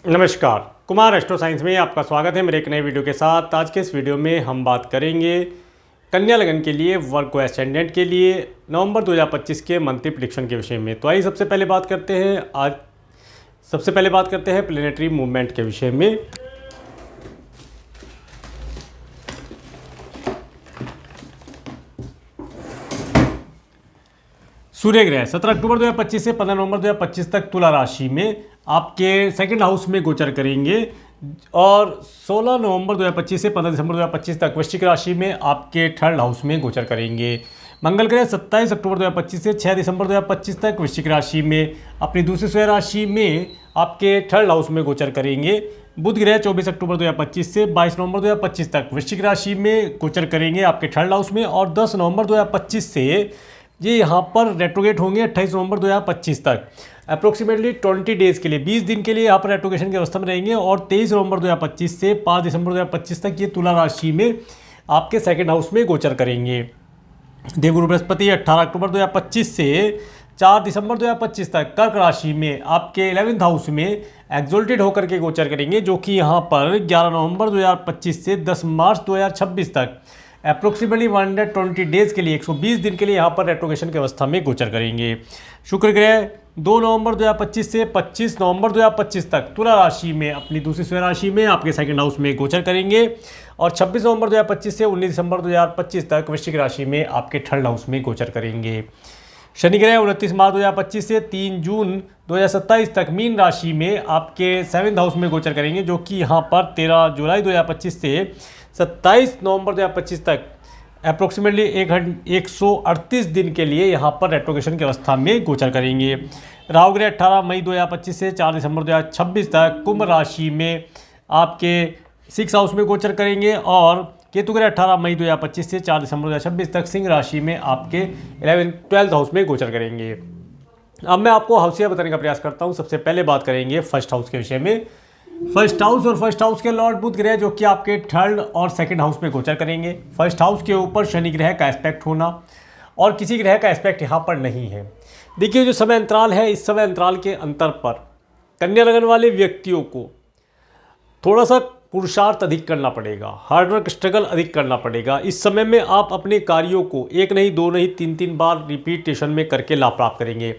नमस्कार, Kumar astro science में आपका स्वागत है मेरे एक नए वीडियो के साथ। आज के इस वीडियो में हम बात करेंगे कन्या लगन के लिए वर्गो एसेंडेंट के लिए नवंबर 2025 के मंथली प्रेडिक्शन के विषय में। तो आइए सबसे पहले बात करते हैं प्लेनेटरी मूवमेंट के विषय में। सूर्य ग्रह 17 अक्टूबर 2025 से 15 नवंबर 2025 तक तुला राशि में आपके सेकंड हाउस में गोचर करेंगे और 16 नवंबर 2025 से 15 दिसंबर 2025 तक वृश्चिक राशि में आपके थर्ड हाउस में गोचर करेंगे। मंगल ग्रह 27 अक्टूबर 2025 से 6 दिसंबर 2025 तक वृश्चिक राशि में अपनी दूसरी स्वयं राशि में आपके थर्ड हाउस में गोचर करेंगे। बुध ग्रह 24 अक्टूबर 2025 से 22 नवंबर 2025 तक वृश्चिक राशि में गोचर करेंगे आपके थर्ड हाउस में और 10 नवंबर 2025 से ये यहाँ पर रेट्रोगेट होंगे 28 नवंबर 2025 तक। अप्रोक्सीमेटली 20 डेज़ के लिए 20 दिन के लिए यहाँ पर रेट्रोगेशन की अवस्था में रहेंगे और 23 नवंबर 2025 से 5 दिसंबर 2025 तक ये तुला राशि में आपके सेकंड हाउस में गोचर करेंगे। देवगुरु बृहस्पति 18 अक्टूबर 2025 से 4 दिसंबर 2025 तक कर्क राशि में आपके 11th हाउस में एक्सोल्टेड होकर के गोचर करेंगे, जो कि यहाँ पर 11 नवंबर 2025 से 10 मार्च 2026 तक अप्रोक्सीमेटली 120 डेज़ के लिए 120 दिन के लिए यहाँ पर रेट्रोगेशन की अवस्था में गोचर करेंगे। शुक्र ग्रह 2 नवंबर 2025 से 25 नवंबर 2025 तक तुला राशि में अपनी दूसरी स्वयं राशि में आपके सेकंड हाउस में गोचर करेंगे और 26 नवंबर 2025 से 19 दिसंबर 2025 तक वृश्चिक राशि में आपके थर्ड हाउस में गोचर करेंगे। शनि ग्रह 29 मार्च 2025 से 3 जून 2027 तक मीन राशि में आपके 7th हाउस में गोचर करेंगे, जो कि यहाँ पर 13 जुलाई 2025 से 27 नवंबर 2025 तक अप्रोक्सीमेटली 138 दिन के लिए यहाँ पर रेट्रोगेशन की अवस्था में गोचर करेंगे। राहु ग्रह 18 मई 2025 से 4 दिसंबर 2026 तक कुंभ राशि में आपके 6 हाउस में गोचर करेंगे और केतु ग्रह 18 मई 2025 से 4 दिसंबर 2026 तक सिंह राशि में आपके 12th हाउस में गोचर करेंगे। अब मैं आपको हाउसिया बताने का प्रयास करता हूँ। सबसे पहले बात करेंगे फर्स्ट हाउस के विषय में। फर्स्ट हाउस के लॉर्ड बुध ग्रह जो कि आपके थर्ड और सेकंड हाउस में गोचर करेंगे। फर्स्ट हाउस के ऊपर शनि ग्रह का एस्पेक्ट होना और किसी ग्रह का एस्पेक्ट यहाँ पर नहीं है। देखिए जो समय अंतराल है, इस समय अंतराल के अंतर पर कन्या लगन वाले व्यक्तियों को थोड़ा सा पुरुषार्थ अधिक करना पड़ेगा, हार्डवर्क स्ट्रगल अधिक करना पड़ेगा। इस समय में आप अपने कार्यों को एक नहीं, दो नहीं, तीन बार रिपीटेशन में करके लाभ प्राप्त करेंगे।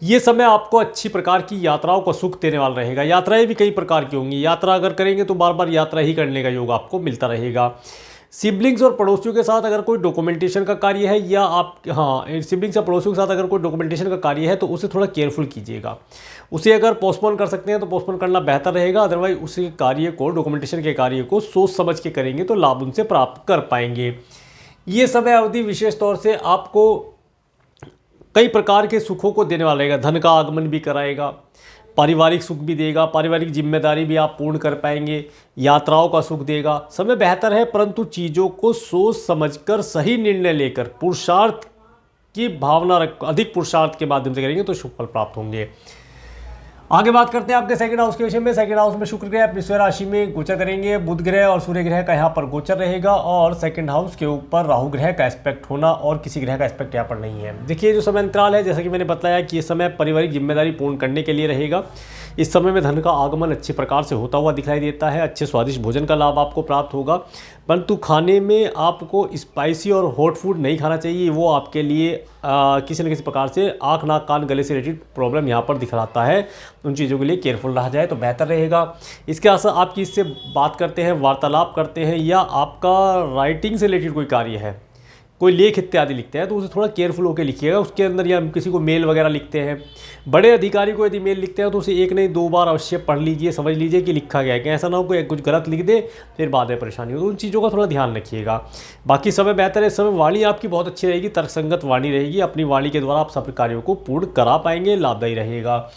ये समय आपको अच्छी प्रकार की यात्राओं का सुख देने वाला रहेगा। यात्राएं भी कई प्रकार की होंगी। यात्रा अगर करेंगे तो बार बार यात्रा ही करने का योग आपको मिलता रहेगा। सिबलिंग्स और पड़ोसियों के साथ अगर कोई डॉक्यूमेंटेशन का कार्य है या आप सिबलिंग्स या पड़ोसियों के साथ अगर कोई डॉक्यूमेंटेशन का कार्य है तो उसे थोड़ा केयरफुल कीजिएगा। उसे अगर पोस्टपोन कर सकते हैं तो पोस्टपोन करना बेहतर रहेगा। अदरवाइज उसी कार्य को, डॉक्यूमेंटेशन के कार्य को सोच समझ के करेंगे तो लाभ उनसे प्राप्त कर पाएंगे। ये समय अवधि विशेष तौर से आपको कई प्रकार के सुखों को देने वाला रहेगा। धन का आगमन भी कराएगा, पारिवारिक सुख भी देगा, पारिवारिक जिम्मेदारी भी आप पूर्ण कर पाएंगे, यात्राओं का सुख देगा। समय बेहतर है, परंतु चीज़ों को सोच समझकर सही निर्णय लेकर पुरुषार्थ की भावना रख अधिक पुरुषार्थ के माध्यम से करेंगे तो शुभ फल प्राप्त होंगे। आगे बात करते हैं आपके सेकंड हाउस के विषय में। सेकंड हाउस में शुक्र ग्रह अपनी स्वयं राशि में गोचर करेंगे। बुध ग्रह और सूर्य ग्रह का यहाँ पर गोचर रहेगा और सेकंड हाउस के ऊपर राहु ग्रह का एस्पेक्ट होना और किसी ग्रह का एस्पेक्ट यहाँ पर नहीं है। देखिए जो समय अंतराल है, जैसा कि मैंने बताया कि ये समय पारिवारिक जिम्मेदारी पूर्ण करने के लिए रहेगा। इस समय में धन का आगमन अच्छी प्रकार से होता हुआ दिखाई देता है। अच्छे स्वादिष्ट भोजन का लाभ आपको प्राप्त होगा, परंतु खाने में आपको स्पाइसी और हॉट फूड नहीं खाना चाहिए। वो आपके लिए किसी न किसी प्रकार से आँख, नाक, कान, गले से रिलेटेड प्रॉब्लम यहाँ पर दिखलाता है। उन चीज़ों के लिए केयरफुल रहा जाए तो बेहतर रहेगा। इसके साथ आप किससे बात करते हैं, वार्तालाप करते हैं या आपका राइटिंग से रिलेटेड कोई कार्य है, कोई लेख इत्यादि लिखते हैं तो उसे थोड़ा केयरफुल होकर लिखिएगा उसके अंदर। या किसी को मेल वगैरह लिखते हैं, बड़े अधिकारी को यदि मेल लिखते हैं तो उसे एक नहीं, 2 बार अवश्य पढ़ लीजिए, समझ लीजिए कि लिखा गया है। कि ऐसा ना हो कोई कुछ गलत लिख दे फिर बाद में परेशानी हो। तो उन चीज़ों का थोड़ा ध्यान रखिएगा। बाकी समय बेहतर है। इस समय वाणी आपकी बहुत अच्छी रहेगी, तर्कसंगत वाणी रहेगी। अपनी वाणी के द्वारा आप सभी कार्यों को पूर्ण करा पाएंगे, लाभदायी रहेगा।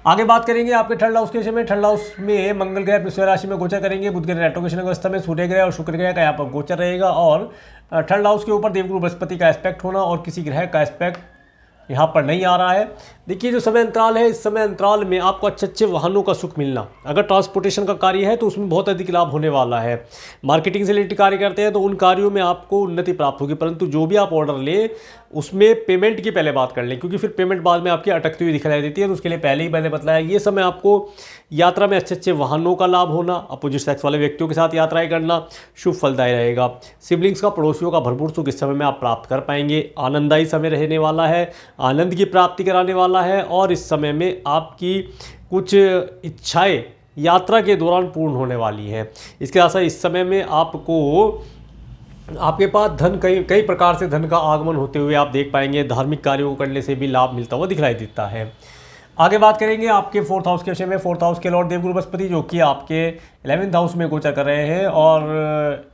आगे बात करेंगे आपके थर्ड हाउस के विषय में। थर्ड हाउस में मंगल ग्रह अपनी स्वयं राशि में गोचर करेंगे। बुध ग्रह रेट्रोगेशन अवस्था में, सूर्य ग्रह और शुक्र ग्रह का यहाँ पर गोचर रहेगा और थर्ड हाउस के ऊपर देवगुरु बृहस्पति का एस्पेक्ट होना और किसी ग्रह का एस्पेक्ट यहाँ पर नहीं आ रहा है। देखिए जो समय अंतराल है, इस समय अंतराल में आपको अच्छे अच्छे वाहनों का सुख मिलना, अगर ट्रांसपोर्टेशन का कार्य है तो उसमें बहुत अधिक लाभ होने वाला है। मार्केटिंग से रिलेटेड कार्य करते हैं तो उन कार्यों में आपको उन्नति प्राप्त होगी, परंतु जो भी आप ऑर्डर ले उसमें पेमेंट की पहले बात कर लें, क्योंकि फिर पेमेंट बाद में आपकी अटकती हुई दिखाई देती है। तो उसके लिए पहले ही मैंने बताया, ये समय आपको यात्रा में अच्छे अच्छे वाहनों का लाभ होना, अपोजिट सेक्स वाले व्यक्तियों के साथ यात्राएं करना शुभ फलदायी रहेगा। सिबलिंग्स का, पड़ोसियों का भरपूर सुख इस समय में आप प्राप्त कर पाएंगे। आनंददायी समय रहने वाला है, आनंद की प्राप्ति कराने वाला है, और इस समय में आपकी कुछ इच्छाएँ यात्रा के दौरान पूर्ण होने वाली है। इसके साथ इस समय में आपके पास धन कई कई प्रकार से धन का आगमन होते हुए आप देख पाएंगे। धार्मिक कार्यों को करने से भी लाभ मिलता हुआ दिखलाई देता है। आगे बात करेंगे आपके 4th हाउस के विषय में। 4th हाउस के लॉर्ड देवगुरु बृहस्पति जो कि आपके 11th हाउस में गोचर कर रहे हैं, और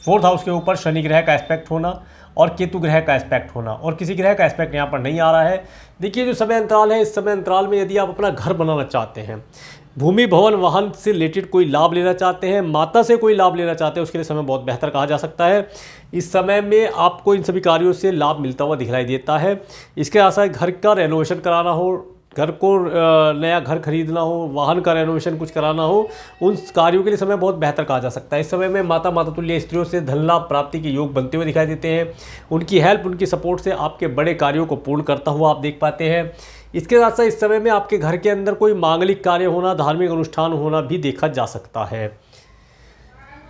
4th हाउस के ऊपर शनि ग्रह का एस्पेक्ट होना और केतु ग्रह का एस्पेक्ट होना, और किसी ग्रह का एस्पेक्ट यहाँ पर नहीं आ रहा है। देखिए जो समय अंतराल है, इस समय अंतराल में यदि आप अपना घर बनाना चाहते हैं, भूमि भवन वाहन से रिलेटेड कोई लाभ लेना चाहते हैं, माता से कोई लाभ लेना चाहते हैं, उसके लिए समय बहुत बेहतर कहा जा सकता है। इस समय में आपको इन सभी कार्यों से लाभ मिलता हुआ दिखलाई देता है। इसके साथ घर का रेनोवेशन कराना हो, घर को नया घर खरीदना हो, वाहन का रेनोवेशन कुछ कराना हो, उन कार्यों के लिए समय बहुत बेहतर कहा जा सकता है। इस समय में माता तुल्य स्त्रियों से धन लाभ प्राप्ति के योग बनते हुए दिखाई देते हैं। उनकी हेल्प, उनकी सपोर्ट से आपके बड़े कार्यों को पूर्ण करता हुआ आप देख पाते हैं। इसके साथ साथ इस समय में आपके घर के अंदर कोई मांगलिक कार्य होना, धार्मिक अनुष्ठान होना भी देखा जा सकता है।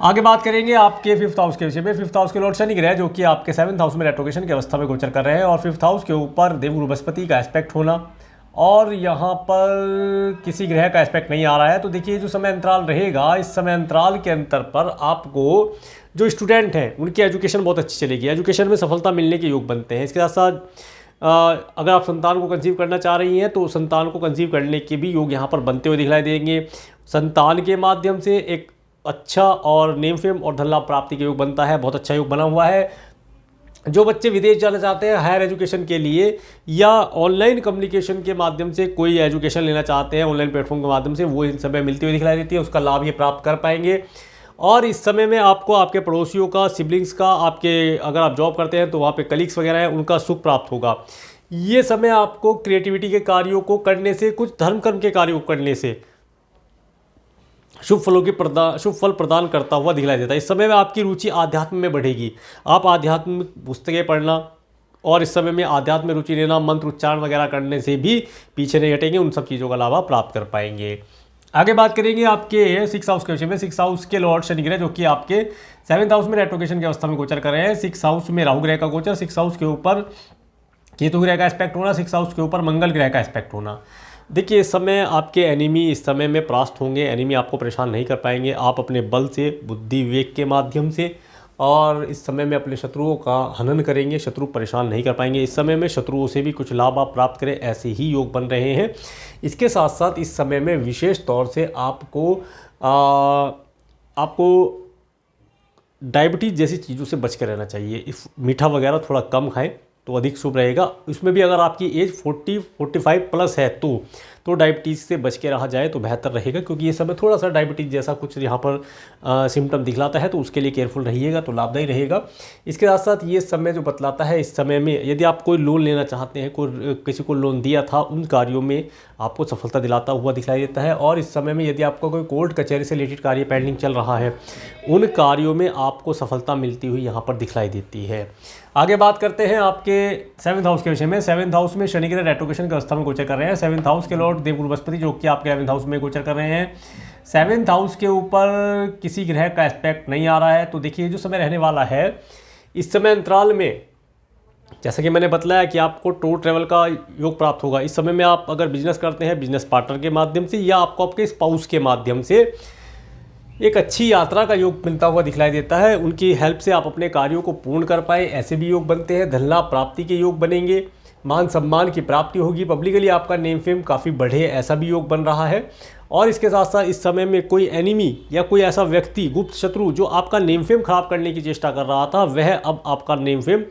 आगे बात करेंगे आपके 5th हाउस के विषय में। 5th हाउस के लॉर्ड शनि ग्रह जो कि आपके 7th हाउस में रेट्रोग्रेशन की अवस्था में गोचर कर रहे हैं, और 5th हाउस के ऊपर देवगुरु बृहस्पति का एस्पेक्ट होना, और यहाँ पर किसी ग्रह का एस्पेक्ट नहीं आ रहा है। तो देखिए जो समय अंतराल रहेगा, इस समय अंतराल के अंतर पर आपको जो स्टूडेंट हैं उनकी एजुकेशन बहुत अच्छी चलेगी, एजुकेशन में सफलता मिलने के योग बनते हैं। इसके साथ साथ अगर आप संतान को कंसीव करना चाह रही हैं तो संतान को कंसीव करने के भी योग यहाँ पर बनते हुए दिखलाई देंगे। संतान के माध्यम से एक अच्छा और नेम फेम और धन लाभ प्राप्ति के योग बनता है, बहुत अच्छा योग बना हुआ है। जो बच्चे विदेश जाना चाहते हैं हायर एजुकेशन के लिए, या ऑनलाइन कम्युनिकेशन के माध्यम से कोई एजुकेशन लेना चाहते हैं ऑनलाइन प्लेटफॉर्म के माध्यम से, वो इन समय मिलती हुई दिखलाई देती है, उसका लाभ ये प्राप्त कर पाएंगे। और इस समय में आपको आपके पड़ोसियों का, सिबलिंग्स का, आपके अगर आप जॉब करते हैं तो वहाँ पे कलीग्स वगैरह हैं, उनका सुख प्राप्त होगा। ये समय आपको क्रिएटिविटी के कार्यों को करने से, कुछ धर्म कर्म के कार्यों को करने से शुभ फल प्रदान करता हुआ दिखलाई देता है। इस समय में आपकी रुचि आध्यात्म में बढ़ेगी। आप आध्यात्मिक पुस्तकें पढ़ना और इस समय में आध्यात्म में रुचि लेना, मंत्र उच्चारण वगैरह करने से भी पीछे नहीं हटेंगे, उन सब चीज़ों का लाभ आप प्राप्त कर पाएंगे। आगे बात करेंगे आपके 6th हाउस के विषय में। 6th हाउस के लॉर्ड शनि ग्रह जो कि आपके 7th हाउस में रेट्रोग्रेशन की अवस्था में गोचर कर रहे हैं। 6th हाउस में राहु ग्रह का गोचर, 6th हाउस के ऊपर केतु ग्रह का एस्पेक्ट होना, 6th हाउस के ऊपर मंगल ग्रह का एस्पेक्ट होना। देखिए इस समय आपके एनिमी इस समय में परास्त होंगे, एनिमी आपको परेशान नहीं कर पाएंगे। आप अपने बल से, बुद्धि विवेक के माध्यम से और इस समय में अपने शत्रुओं का हनन करेंगे, शत्रु परेशान नहीं कर पाएंगे। इस समय में शत्रुओं से भी कुछ लाभ आप प्राप्त करें, ऐसे ही योग बन रहे हैं। इसके साथ साथ इस समय में विशेष तौर से आपको डायबिटीज़ जैसी चीज़ों से बच कर रहना चाहिए। मीठा वगैरह थोड़ा कम खाएं तो अधिक शुभ रहेगा। इसमें भी अगर आपकी एज 40-45 प्लस है तो डायबिटीज़ से बच के रहा जाए तो बेहतर रहेगा, क्योंकि ये समय थोड़ा सा डायबिटीज़ जैसा कुछ यहाँ पर सिम्टम दिखलाता है, तो उसके लिए केयरफुल रहिएगा तो लाभदायी रहेगा। इसके साथ साथ ये समय जो बतलाता है, इस समय में यदि आप कोई लोन लेना चाहते हैं, कोई किसी को लोन दिया था, उन कार्यों में आपको सफलता दिलाता हुआ दिखाई देता है। और इस समय में यदि आपका कोई कोर्ट कचहरी से रिलेटेड कार्य पेंडिंग चल रहा है, उन कार्यों में आपको सफलता मिलती हुई यहाँ पर दिखलाई देती है। आगे बात करते हैं आपके 7th हाउस के विषय में। 7th हाउस में शनि ग्रह रेट्रोग्रेशन की अवस्था में गोचर कर रहे हैं। 7th हाउस के लॉर्ड देवगुरु बृहस्पति जो कि आपके 11th हाउस में गोचर कर रहे हैं। 7th हाउस के ऊपर किसी ग्रह का एस्पेक्ट नहीं आ रहा है। तो देखिए जो समय रहने वाला है, इस समय अंतराल में जैसा कि मैंने बताया कि आपको टूर ट्रैवल का योग प्राप्त होगा। इस समय में आप अगर बिजनेस करते हैं, बिजनेस पार्टनर के माध्यम से या आपको आपके स्पाउस के माध्यम से एक अच्छी यात्रा का योग मिलता हुआ दिखलाई देता है। उनकी हेल्प से आप अपने कार्यों को पूर्ण कर पाए, ऐसे भी योग बनते हैं। धन लाभ प्राप्ति के योग बनेंगे, मान सम्मान की प्राप्ति होगी, पब्लिकली आपका नेम फेम काफ़ी बढ़े, ऐसा भी योग बन रहा है। और इसके साथ साथ इस समय में कोई एनिमी या कोई ऐसा व्यक्ति, गुप्त शत्रु जो आपका नेम फेम खराब करने की चेष्टा कर रहा था, वह अब आपका नेम फेम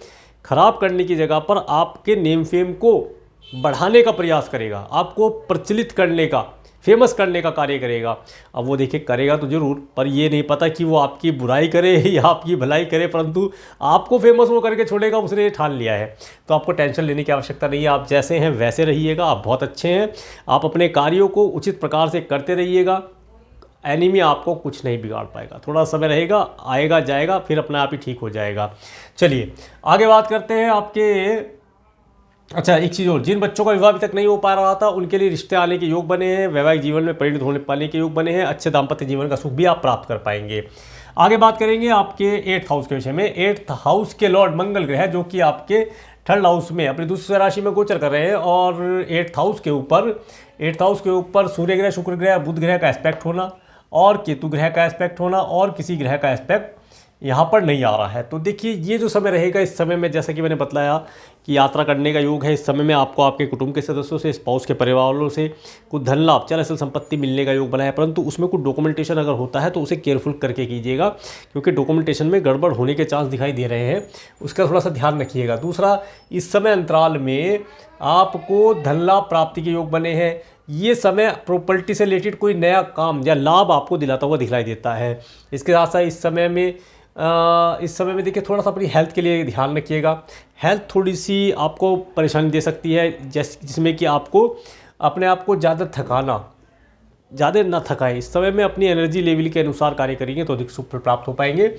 खराब करने की जगह पर आपके नेम फेम को बढ़ाने का प्रयास करेगा, आपको प्रचलित करने का, फेमस करने का कार्य करेगा। अब वो देखिए करेगा तो ज़रूर, पर ये नहीं पता कि वो आपकी बुराई करे या आपकी भलाई करे, परंतु आपको फेमस वो करके छोड़ेगा, उसने ये ठान लिया है। तो आपको टेंशन लेने की आवश्यकता नहीं है, आप जैसे हैं वैसे रहिएगा, आप बहुत अच्छे हैं। आप अपने कार्यों को उचित प्रकार से करते रहिएगा। एनिमी आपको कुछ नहीं बिगाड़ पाएगा। थोड़ा समय रहेगा, आएगा जाएगा, फिर अपने आप ही ठीक हो जाएगा। चलिए आगे बात करते हैं आपके। अच्छा, एक चीज़ और, जिन बच्चों का विवाह अभी तक नहीं हो पा रहा था उनके लिए रिश्ते आने के योग बने हैं, वैवाहिक जीवन में परिणत होने पाने के योग बने हैं, अच्छे दाम्पत्य जीवन का सुख भी आप प्राप्त कर पाएंगे। आगे बात करेंगे आपके 8th हाउस के विषय में। 8th हाउस के लॉर्ड मंगल ग्रह जो कि आपके 3rd हाउस में अपनी दूसरी राशि में गोचर कर रहे हैं, और 8th हाउस के ऊपर सूर्य ग्रह, शुक्र ग्रह, बुध ग्रह का एस्पेक्ट होना और केतु ग्रह का एस्पेक्ट होना और किसी ग्रह का एस्पेक्ट यहाँ पर नहीं आ रहा है। तो देखिए ये जो समय रहेगा, इस समय में जैसा कि मैंने बताया कि यात्रा करने का योग है। इस समय में आपको आपके कुटुंब के सदस्यों से, स्पाउस के परिवार वालों से कुछ धन लाभ, चल अचल संपत्ति मिलने का योग बना है, परंतु उसमें कुछ डॉक्यूमेंटेशन अगर होता है तो उसे केयरफुल करके कीजिएगा, क्योंकि डॉक्यूमेंटेशन में गड़बड़ होने के चांस दिखाई दे रहे हैं, उसका थोड़ा सा ध्यान रखिएगा। दूसरा, इस समय अंतराल में आपको धन लाभ प्राप्ति के योग बने हैं। ये समय प्रॉपर्टी से रिलेटेड कोई नया काम या लाभ आपको दिलाता हुआ दिखलाई देता है। इसके साथ साथ इस समय में देखिए थोड़ा सा अपनी हेल्थ के लिए ध्यान रखिएगा। हेल्थ थोड़ी सी आपको परेशानी दे सकती है, जिसमें कि आपको अपने आप को ज़्यादा ना थकाए। इस समय में अपनी एनर्जी लेवल के अनुसार कार्य करेंगे तो अधिक सुख प्राप्त हो पाएंगे।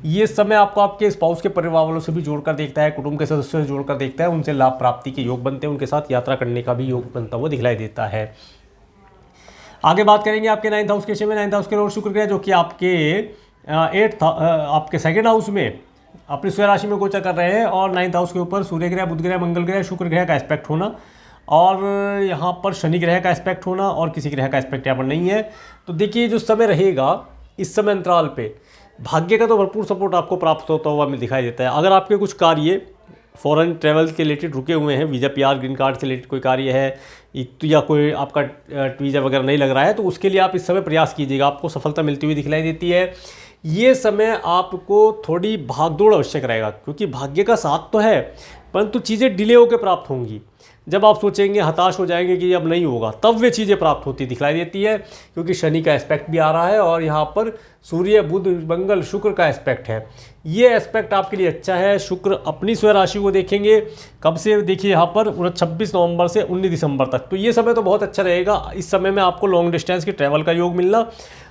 ये समय आपको आपके स्पाउस के परिवार वालों से भी जोड़कर देखता है, कुटुंब के सदस्यों से जोड़कर देखता है, उनसे लाभ प्राप्ति के योग बनते हैं, उनके साथ यात्रा करने का भी योग बनता हुआ दिखलाई देता है। आगे बात करेंगे आपके 9th हाउस के विषय में। 9th हाउस के लॉर्ड शुक्र ग्रह जो कि आपके 2nd हाउस में अपनी स्वयं राशि में गोचर कर रहे हैं, और 9th हाउस के ऊपर सूर्य ग्रह, बुध ग्रह, मंगल ग्रह, शुक्र ग्रह का एस्पेक्ट होना और यहाँ पर शनि ग्रह का एस्पेक्ट होना और किसी ग्रह का एस्पेक्ट यहाँ पर नहीं है। तो देखिए जो समय रहेगा, इस समय अंतराल पे भाग्य का तो भरपूर सपोर्ट आपको प्राप्त होता हुआ हमें दिखाई देता है। अगर आपके कुछ कार्य फॉरेन ट्रैवल के रिलेटेड रुके हुए हैं, वीज़ा, PR, ग्रीन कार्ड से रिलेटेड कोई कार्य है, या कोई आपका वीज़ा वगैरह नहीं लग रहा है, तो उसके लिए आप इस समय प्रयास कीजिएगा, आपको सफलता मिलती हुई दिखलाई देती है। ये समय आपको थोड़ी भागदौड़ आवश्यक रहेगा, क्योंकि भाग्य का साथ तो है, परंतु चीज़ें डिले होकर प्राप्त होंगी। जब आप सोचेंगे, हताश हो जाएंगे कि अब नहीं होगा, तब वे चीज़ें प्राप्त होती दिखलाई देती है, क्योंकि शनि का एस्पेक्ट भी आ रहा है और यहाँ पर सूर्य, बुध, मंगल, शुक्र का एस्पेक्ट है। ये एस्पेक्ट आपके लिए अच्छा है। शुक्र अपनी स्वयं राशि को देखेंगे, कब से देखिए यहाँ पर 26 नवंबर से 19 दिसंबर तक। तो ये समय तो बहुत अच्छा रहेगा। इस समय में आपको लॉन्ग डिस्टेंस की ट्रैवल का योग मिलना,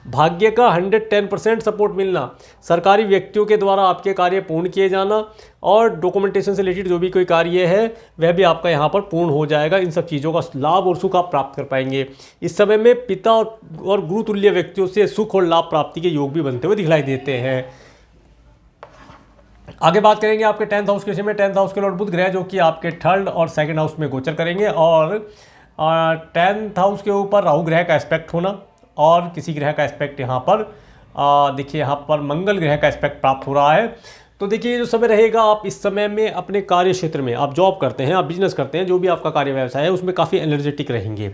भाग्य का 110% सपोर्ट मिलना, सरकारी व्यक्तियों के द्वारा आपके कार्य पूर्ण किए जाना और डॉक्यूमेंटेशन से रिलेटेड जो भी कोई कार्य है वह भी आपका यहाँ पर पूर्ण हो जाएगा। इन सब चीज़ों का लाभ और सुख आप प्राप्त कर पाएंगे। इस समय में पिता और गुरु तुल्य व्यक्तियों से सुख और लाभ प्राप्ति के योग भी बनते हुए दिखलाई देते हैं। आगे बात करेंगे आपके 10th हाउस के विषय में। 10th हाउस के लॉर्ड बुध ग्रह जो कि आपके 3rd और 2nd हाउस में गोचर करेंगे, और 10th हाउस के ऊपर राहु ग्रह का एस्पेक्ट होना और किसी ग्रह का एस्पेक्ट यहाँ पर देखिए यहाँ पर मंगल ग्रह का एस्पेक्ट प्राप्त हो रहा है। तो देखिए जो समय रहेगा, आप इस समय में अपने कार्य क्षेत्र में, आप जॉब करते हैं, आप बिजनेस करते हैं, जो भी आपका कार्य व्यवसाय है उसमें काफ़ी एनर्जेटिक रहेंगे,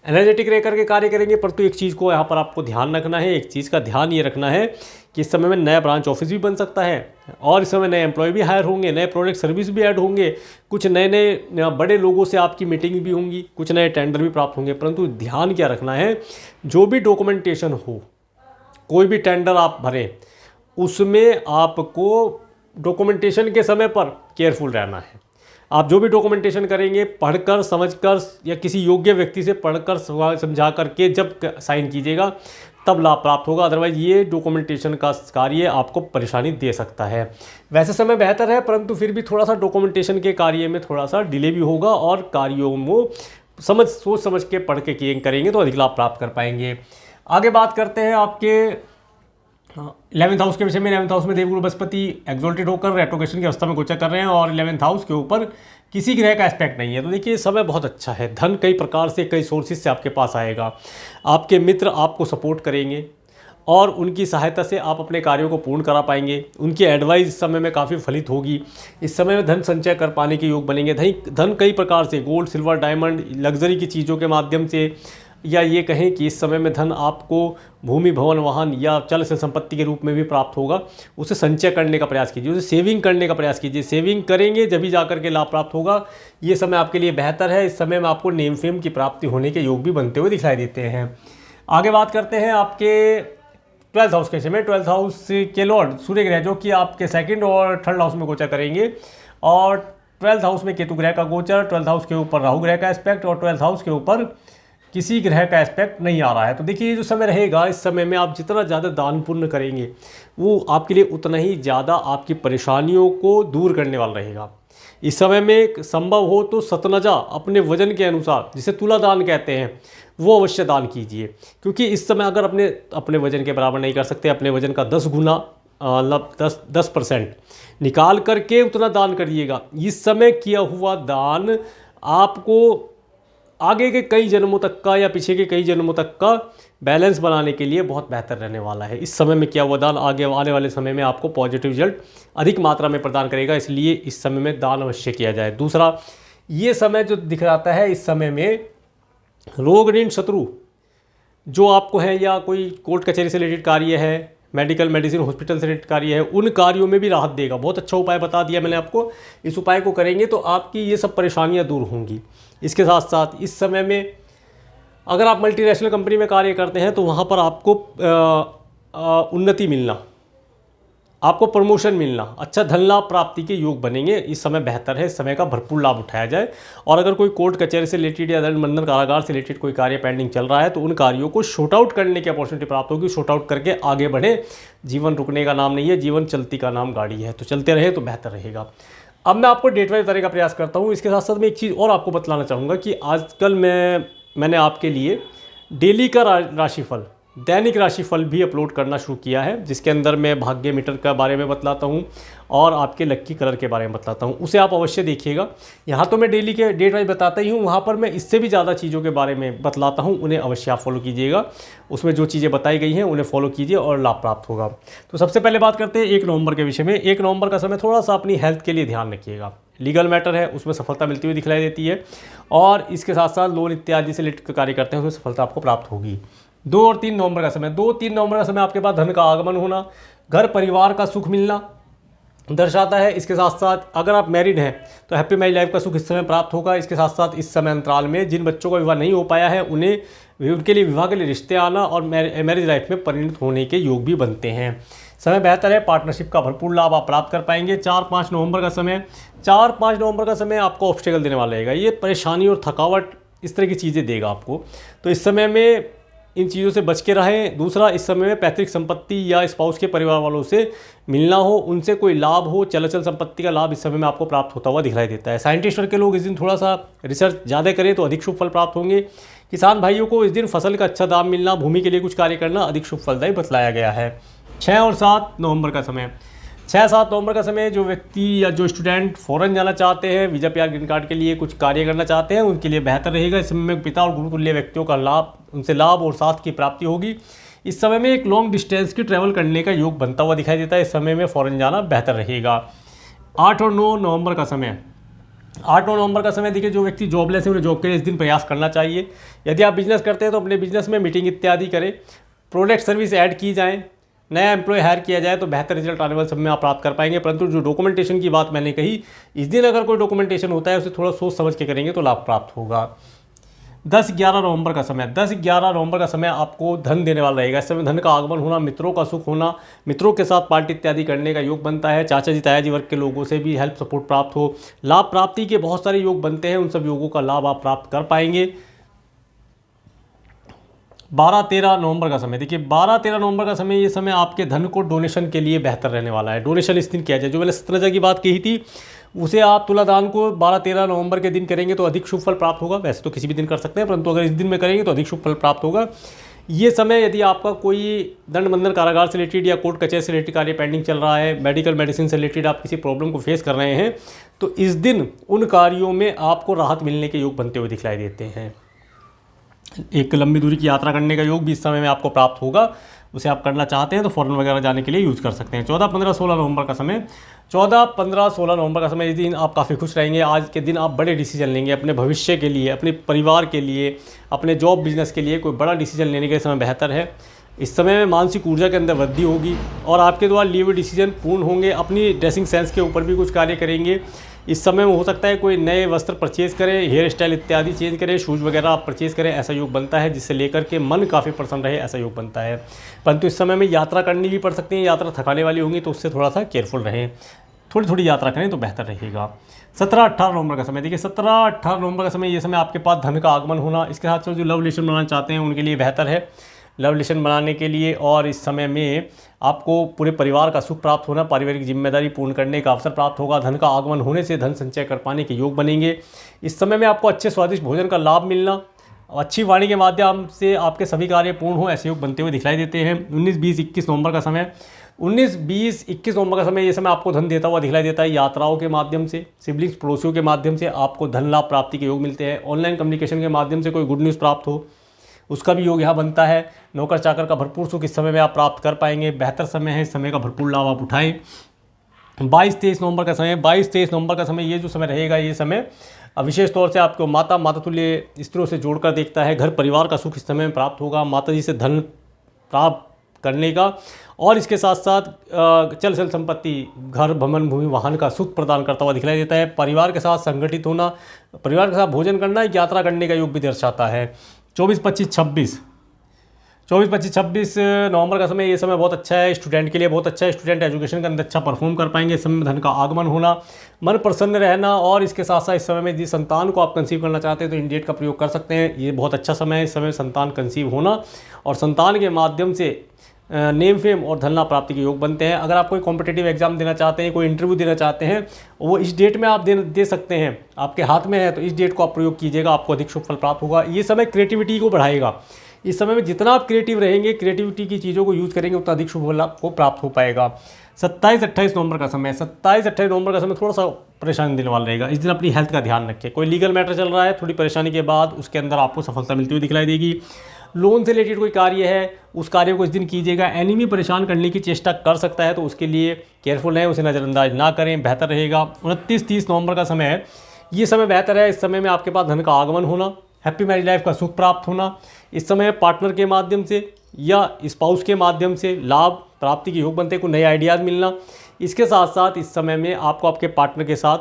एनर्जेटिक रह करके कार्य करेंगे। परंतु एक चीज़ को यहाँ पर आपको ध्यान रखना है, एक चीज़ का ध्यान ये रखना है कि इस समय में नया ब्रांच ऑफिस भी बन सकता है और इस समय नए एम्प्लॉय भी हायर होंगे, नए प्रोडक्ट सर्विस भी ऐड होंगे, कुछ नए बड़े लोगों से आपकी मीटिंग भी होंगी, कुछ नए टेंडर भी प्राप्त होंगे। परंतु ध्यान क्या रखना है, जो भी डॉक्यूमेंटेशन हो, कोई भी टेंडर आप भरें, उसमें आपको डॉक्यूमेंटेशन के समय पर केयरफुल रहना है। आप जो भी डॉक्यूमेंटेशन करेंगे, पढ़कर समझकर या किसी योग्य व्यक्ति से पढ़कर समझा करके जब साइन कीजिएगा तब लाभ प्राप्त होगा। अदरवाइज ये डॉक्यूमेंटेशन का कार्य आपको परेशानी दे सकता है। वैसे समय बेहतर है, परंतु फिर भी थोड़ा सा डॉक्यूमेंटेशन के कार्य में थोड़ा सा डिले भी होगा और कार्यों में सोच समझ के पढ़ के करेंगे तो अधिक लाभ प्राप्त कर पाएंगे। आगे बात करते हैं आपके 11th हाउस के विषय में। 11th हाउस में देवगुरु बृहस्पति एक्सोल्टेड होकर रेट्रोग्रेशन की अवस्था में गोचर कर रहे हैं और 11th हाउस के ऊपर किसी ग्रह का एस्पेक्ट नहीं है। तो देखिए समय बहुत अच्छा है, धन कई प्रकार से, कई सोर्सेज से आपके पास आएगा। आपके मित्र आपको सपोर्ट करेंगे और उनकी सहायता से आप अपने कार्यों को पूर्ण करा पाएंगे। उनकी एडवाइस इस समय में काफ़ी फलित होगी। इस समय में धन संचय कर पाने के योग बनेंगे। धन कई प्रकार से, गोल्ड, सिल्वर, डायमंड, लग्जरी की चीज़ों के माध्यम से, या ये कहें कि इस समय में धन आपको भूमि, भवन, वाहन या चल संपत्ति के रूप में भी प्राप्त होगा। उसे संचय करने का प्रयास कीजिए, उसे सेविंग करने का प्रयास कीजिए। सेविंग करेंगे जब भी जाकर के लाभ प्राप्त होगा। ये समय आपके लिए बेहतर है। इस समय में आपको नेम फेम की प्राप्ति होने के योग भी बनते हुए दिखाई देते हैं। आगे बात करते हैं आपके 12th हाउस के विषय में। 12th हाउस के लॉर्ड सूर्य ग्रह जो कि आपके 2nd और 3rd हाउस में गोचर करेंगे और 12th हाउस में केतु ग्रह का गोचर, 12th हाउस के ऊपर राहु ग्रह का एस्पेक्ट और 12th हाउस के ऊपर किसी ग्रह का एस्पेक्ट नहीं आ रहा है। तो देखिए ये जो समय रहेगा, इस समय में आप जितना ज़्यादा दान पुण्य करेंगे वो आपके लिए उतना ही ज़्यादा आपकी परेशानियों को दूर करने वाला रहेगा। इस समय में संभव हो तो सतनजा अपने वजन के अनुसार, जिसे तुला दान कहते हैं, वो अवश्य दान कीजिए। क्योंकि इस समय अगर अपने वजन के बराबर नहीं कर सकते, अपने वजन का 10 गुना मतलब 10% निकाल करके उतना दान करिएगा। इस समय किया हुआ दान आपको आगे के कई जन्मों तक का या पीछे के कई जन्मों तक का बैलेंस बनाने के लिए बहुत बेहतर रहने वाला है। इस समय में किया हुआ दान आगे आने वाले समय में आपको पॉजिटिव रिजल्ट अधिक मात्रा में प्रदान करेगा, इसलिए इस समय में दान अवश्य किया जाए। दूसरा, ये समय जो दिख रहा है, इस समय में रोग ऋण शत्रु जो आपको है या कोई कोर्ट कचहरी से रिलेटेड कार्य है, मेडिकल मेडिसिन हॉस्पिटल से रिलेटेड कार्य है, उन कार्यों में भी राहत देगा। बहुत अच्छा उपाय बता दिया मैंने आपको। इस उपाय को करेंगे तो आपकी ये सब परेशानियां दूर होंगी। इसके साथ साथ इस समय में अगर आप मल्टीनेशनल कंपनी में कार्य करते हैं तो वहाँ पर आपको उन्नति मिलना, आपको प्रमोशन मिलना, अच्छा धन लाभ प्राप्ति के योग बनेंगे। इस समय बेहतर है, इस समय का भरपूर लाभ उठाया जाए। और अगर कोई कोर्ट कचहरी से रिलेटेड या दंड बंधन कारागार से रिलेटेड कोई कार्य पेंडिंग चल रहा है तो उन कार्यों को शॉर्ट आउट करने की अपॉर्चुनिटी प्राप्त होगी। शॉर्ट आउट करके आगे बढ़े। जीवन रुकने का नाम नहीं है, जीवन चलती का नाम गाड़ी है, तो चलते रहे तो बेहतर रहेगा। अब मैं आपको डेट वाइज बताने का प्रयास करता हूँ। इसके साथ साथ मैं एक चीज़ और आपको बतलाना चाहूँगा कि आजकल मैंने आपके लिए डेली का राशिफल, दैनिक राशिफल भी अपलोड करना शुरू किया है, जिसके अंदर मैं भाग्य मीटर के बारे में बतलाता हूँ और आपके लक्की कलर के बारे में बतलाता हूँ। उसे आप अवश्य देखिएगा। यहाँ तो मैं डेली के डेट वाइज बताता ही हूँ, वहाँ पर मैं इससे भी ज़्यादा चीज़ों के बारे में बतलाता हूँ, उन्हें अवश्य आप फॉलो कीजिएगा। उसमें जो चीज़ें बताई गई हैं उन्हें फॉलो कीजिए और लाभ प्राप्त होगा। तो सबसे पहले बात करते हैं 1 नवंबर के विषय में। 1 नवंबर का समय थोड़ा सा अपनी हेल्थ के लिए ध्यान रखिएगा। लीगल मैटर है, उसमें सफलता मिलती हुई दिखलाई देती है, और इसके साथ साथ लोन इत्यादि से रिलेटेड कार्य करते हैं उसमें सफलता आपको प्राप्त होगी। 2 और 3 नवंबर का समय, 2-3 नवंबर का समय आपके पास धन का आगमन होना, घर परिवार का सुख मिलना दर्शाता है। इसके साथ साथ अगर आप मैरिड हैं तो हैप्पी मैरिज लाइफ का सुख इस समय प्राप्त होगा। इसके साथ साथ इस समय अंतराल में जिन बच्चों का विवाह नहीं हो पाया है उनके लिए विवाह के लिए रिश्ते आना और मैरिज लाइफ में परिणत होने के योग भी बनते हैं। समय बेहतर है, पार्टनरशिप का भरपूर लाभ आप प्राप्त कर पाएंगे। 4-5 नवंबर का समय, 4-5 नवंबर का समय आपको ऑब्स्टेकल देने वाला रहेगा। ये परेशानी और थकावट इस तरह की चीज़ें देगा आपको, तो इस समय में इन चीज़ों से बच के रहें। दूसरा, इस समय में पैतृक संपत्ति या स्पाउस के परिवार वालों से मिलना हो, उनसे कोई लाभ हो, चलाचल संपत्ति का लाभ इस समय में आपको प्राप्त होता हुआ दिखलाई देता है। साइंटिस्ट वर्ग के लोग इस दिन थोड़ा सा रिसर्च ज़्यादा करें तो अधिक शुभ फल प्राप्त होंगे। किसान भाइयों को इस दिन फसल का अच्छा दाम मिलना, भूमि के लिए कुछ कार्य करना अधिक शुभ फलदायी बतलाया गया है। 6 और 7 नवंबर का समय, 6-7 नवंबर का समय जो व्यक्ति या जो स्टूडेंट फॉरेन जाना चाहते हैं, वीज़ा PR ग्रीन कार्ड के लिए कुछ कार्य करना चाहते हैं, उनके लिए बेहतर रहेगा। इस समय में पिता और गुरुतुल्य व्यक्तियों का लाभ, उनसे लाभ और साथ की प्राप्ति होगी। इस समय में एक लॉन्ग डिस्टेंस की ट्रैवल करने का योग बनता हुआ दिखाई देता है। इस समय में फॉरेन जाना बेहतर रहेगा। 8 और 9 नवंबर का समय, 8-9 नवंबर का समय देखिए, जो व्यक्ति जॉबलेस है उन्हें जॉब के लिए इस दिन प्रयास करना चाहिए। यदि आप बिजनेस करते हैं तो अपने बिजनेस में मीटिंग इत्यादि करें, प्रोडक्ट सर्विस ऐड की जाए, नया एम्प्लॉय हायर किया जाए तो बेहतर रिजल्ट आने वाले समय में आप प्राप्त कर पाएंगे। परंतु जो डॉक्यूमेंटेशन की बात मैंने कही, इस दिन अगर कोई डॉक्यूमेंटेशन होता है उसे थोड़ा सोच समझ के करेंगे तो लाभ प्राप्त होगा। 10-11 नवंबर का समय, 10-11 नवंबर का समय आपको धन देने वाला रहेगा। इस समय धन का आगमन होना, मित्रों का सुख होना, मित्रों के साथ पार्टी इत्यादि करने का योग बनता है। चाचा जी ताया जी वर्ग के लोगों से भी हेल्प सपोर्ट प्राप्त हो, लाभ प्राप्ति के बहुत सारे योग बनते हैं, उन सब योगों का लाभ आप प्राप्त कर पाएंगे। 12-13 नवंबर का समय, देखिए 12-13 नवंबर का समय, ये समय आपके धन को डोनेशन के लिए बेहतर रहने वाला है। डोनेशन इस दिन किया जाए। जो मैंने सतनजा की बात कही थी उसे आप तुला दान को 12-13 नवंबर के दिन करेंगे तो अधिक शुभ फल प्राप्त होगा। वैसे तो किसी भी दिन कर सकते हैं, परंतु अगर इस दिन में करेंगे तो अधिक शुभ फल प्राप्त होगा। ये समय यदि आपका कोई दंड बंधन कारागार से रिलेटेड या कोर्ट कचहरी से रिलेटेड कार्य पेंडिंग चल रहा है, मेडिकल मेडिसिन से रिलेटेड आप किसी प्रॉब्लम को फेस कर रहे हैं, तो इस दिन उन कार्यों में आपको राहत मिलने के योग बनते हुए दिखलाई देते हैं। एक लंबी दूरी की यात्रा करने का योग भी इस समय में आपको प्राप्त होगा। उसे आप करना चाहते हैं तो फॉरेन वगैरह जाने के लिए यूज़ कर सकते हैं। 14-15-16 नवंबर का समय, 14-15-16 नवंबर का समय, इस दिन आप काफ़ी खुश रहेंगे। आज के दिन आप बड़े डिसीजन लेंगे अपने भविष्य के लिए, अपने परिवार के लिए, अपने जॉब बिजनेस के लिए। कोई बड़ा डिसीजन लेने के समय बेहतर है। इस समय में मानसिक ऊर्जा के अंदर वृद्धि होगी और आपके द्वारा लिए हुए डिसीजन पूर्ण होंगे। अपनी ड्रेसिंग सेंस के ऊपर भी कुछ कार्य करेंगे। इस समय में हो सकता है कोई नए वस्त्र परचेज़ करें, हेयर स्टाइल इत्यादि चेंज करें, शूज़ वगैरह आप परचेज़ करें, ऐसा योग बनता है, जिससे लेकर के मन काफ़ी प्रसन्न रहे, ऐसा योग बनता है। परंतु इस समय में यात्रा करनी भी पड़ सकती है, यात्रा थकाने वाली होंगी तो उससे थोड़ा सा केयरफुल रहें। थोड़ी थोड़ी यात्रा करें तो बेहतर रहेगा। 17-18 नवंबर का समय देखिए, 17-18 नवंबर का समय, ये समय आपके पास धन का आगमन होना, इसके साथ साथ जो लव रिलेशन बनाना चाहते हैं उनके लिए बेहतर है लव रिलेशन बनाने के लिए। और इस समय में आपको पूरे परिवार का सुख प्राप्त होना, पारिवारिक जिम्मेदारी पूर्ण करने का अवसर प्राप्त होगा। धन का आगमन होने से धन संचय कर पाने के योग बनेंगे। इस समय में आपको अच्छे स्वादिष्ट भोजन का लाभ मिलना, अच्छी वाणी के माध्यम से आपके सभी कार्य पूर्ण हो, ऐसे योग बनते हुए दिखलाई देते हैं। 19-20-21 नवंबर का समय, 19-20-21 नवंबर का समय, ये समय आपको धन देता हुआ दिखलाई देता है। यात्राओं के माध्यम से, सिबलिंग्स पड़ोसियों के माध्यम से आपको धन लाभ प्राप्ति के योग मिलते हैं। ऑनलाइन कम्युनिकेशन के माध्यम से कोई गुड न्यूज़ प्राप्त हो, उसका भी योग यहाँ बनता है। नौकर चाकर का भरपूर सुख इस समय में आप प्राप्त कर पाएंगे। बेहतर समय है, इस समय का भरपूर लाभ आप उठाएं। 22-23 नवंबर का समय, 22-23 नवंबर का समय, ये जो समय रहेगा, ये समय विशेष तौर से आपको माता तुल्य स्त्रियों से जोड़कर देखता है। घर परिवार का सुख इस समय में प्राप्त होगा, माता जी से धन प्राप्त करने का, और इसके साथ साथ चल संपत्ति, घर भवन भूमि वाहन का सुख प्रदान करता हुआ दिखलाई देता है। परिवार के साथ संगठित होना, परिवार के साथ भोजन करना, यात्रा करने का योग भी दर्शाता है। 24-25-26 नवंबर का समय, ये समय बहुत अच्छा है, स्टूडेंट के लिए बहुत अच्छा है। स्टूडेंट एजुकेशन के अंदर अच्छा परफॉर्म कर पाएंगे। इस समय में धन का आगमन होना, मन प्रसन्न रहना, और इसके साथ साथ इस समय में जिस संतान को आप कंसीव करना चाहते हैं तो इंडिएट का प्रयोग कर सकते हैं। ये बहुत अच्छा समय है, इस समय संतान कंसीव होना और संतान के माध्यम से नेम फेम और धन लाभ प्राप्ति के योग बनते हैं। अगर आप कोई कॉम्पिटिटिव एग्जाम देना चाहते हैं, कोई इंटरव्यू देना चाहते हैं, वो इस डेट में आप दे सकते हैं, आपके हाथ में है, तो इस डेट को आप प्रयोग कीजिएगा, आपको अधिक शुभ फल प्राप्त होगा। ये समय क्रिएटिविटी को बढ़ाएगा। इस समय में जितना आप क्रिएटिव रहेंगे, क्रिएटिविटी की चीज़ों को यूज़ करेंगे, उतना अधिक शुभ फल आपको प्राप्त हो पाएगा। 27-28 नवंबर का समय, 27-28 नवंबर का समय थोड़ा सा परेशानी देने वाला रहेगा। इस दिन अपनी हेल्थ का ध्यान रखें। कोई लीगल मैटर चल रहा है, थोड़ी परेशानी के बाद उसके अंदर आपको सफलता मिलती हुई दिखलाई देगी। लोन से रिलेटेड कोई कार्य है, उस कार्य को इस दिन कीजिएगा। एनिमी परेशान करने की चेष्टा कर सकता है, तो उसके लिए केयरफुल रहें, उसे नज़रअंदाज ना करें, बेहतर रहेगा। 29-30 नवंबर का समय है, ये समय बेहतर है। इस समय में आपके पास धन का आगमन होना, हैप्पी मैरिज लाइफ का सुख प्राप्त होना, इस समय पार्टनर के माध्यम से या स्पाउस के माध्यम से लाभ प्राप्ति के योग बनते हैं, कोई नए आइडियाज़ मिलना। इसके साथ साथ इस समय में आपको आपके पार्टनर के साथ,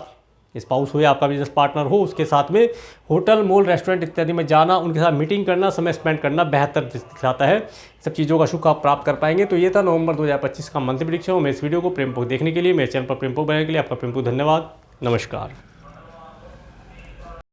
स्पाउस हो या आपका बिजनेस पार्टनर हो, उसके साथ में होटल, मॉल, रेस्टोरेंट इत्यादि में जाना, उनके साथ मीटिंग करना, समय स्पेंड करना बेहतर दिखाता है। सब चीज़ों का सुख आप प्राप्त कर पाएंगे। तो ये था नवंबर 2025 का मंथली प्रेडिक्शन। मैं इस वीडियो को प्रेमपूर्वक देखने के लिए, मेरे चैनल पर प्रेमपूर्वक बनाने के लिए आपका प्रेमपूर्वक धन्यवाद। नमस्कार।